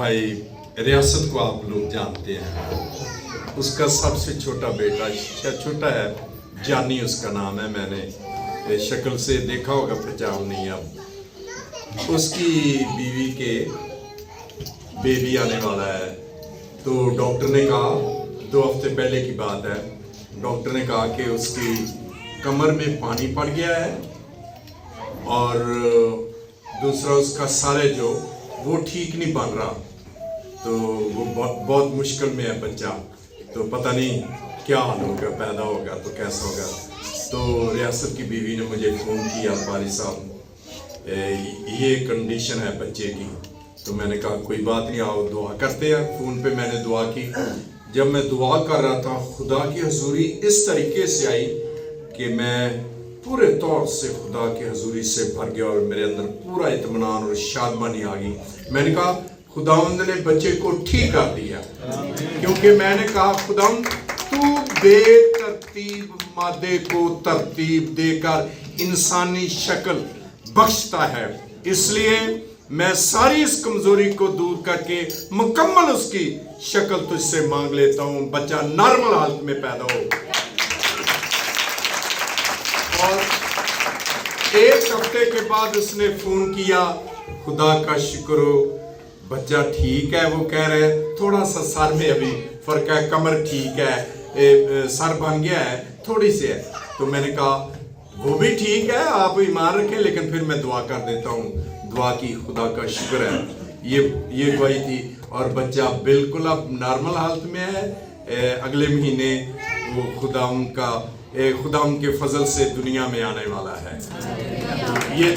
भाई रियासत को आप लोग जानते हैं, उसका सबसे छोटा बेटा छोटा है, जानी उसका नाम है, मैंने शक्ल से देखा होगा, पहचान नहीं अब। उसकी बीवी के बेबी आने वाला है, तो डॉक्टर ने कहा, 2 हफ्ते पहले की बात है, डॉक्टर ने कहा कि उसकी कमर में पानी पड़ गया है और दूसरा उसका सारे जो वो ठीक नहीं बन रहा, तो वो बहुत मुश्किल में है बच्चा, तो पता नहीं क्या हाल होगा, पैदा होगा तो कैसा होगा। तो रियासत की बीवी ने मुझे फ़ोन किया, पारी साहब ये कंडीशन है बच्चे की। तो मैंने कहा कोई बात नहीं, आओ दुआ करते हैं। फ़ोन पे मैंने दुआ की। जब मैं दुआ कर रहा था, खुदा की हजूरी इस तरीके से आई कि मैं पूरे तौर से खुदा की हजूरी से भर गया और मेरे अंदर पूरा इत्मीनान और शादमानी आ गई। मैंने कहा खुदावंद ने बच्चे को ठीक कर दिया, क्योंकि मैंने कहा खुदावंद तू बेतरतीब मादे को तरतीब देकर इंसानी शक्ल बख्शता है, इसलिए मैं सारी इस कमजोरी को दूर करके मुकम्मल उसकी शक्ल तुझसे मांग लेता हूँ, बच्चा नॉर्मल हालत में पैदा हो। और 1 हफ्ते के बाद उसने फोन किया, खुदा का शुक्र हो बच्चा ठीक है। वो कह रहे हैं थोड़ा सा सर में अभी फर्क है, कमर ठीक है, सर बन गया है, थोड़ी सी है। तो मैंने कहा वो भी ठीक है, आप ईमान रखें, लेकिन फिर मैं दुआ कर देता हूँ। दुआ की, खुदा का शुक्र है, ये दुआई थी और बच्चा बिल्कुल अब नॉर्मल हालत में है। अगले महीने वो खुदा के फजल से दुनिया में आने वाला है। ये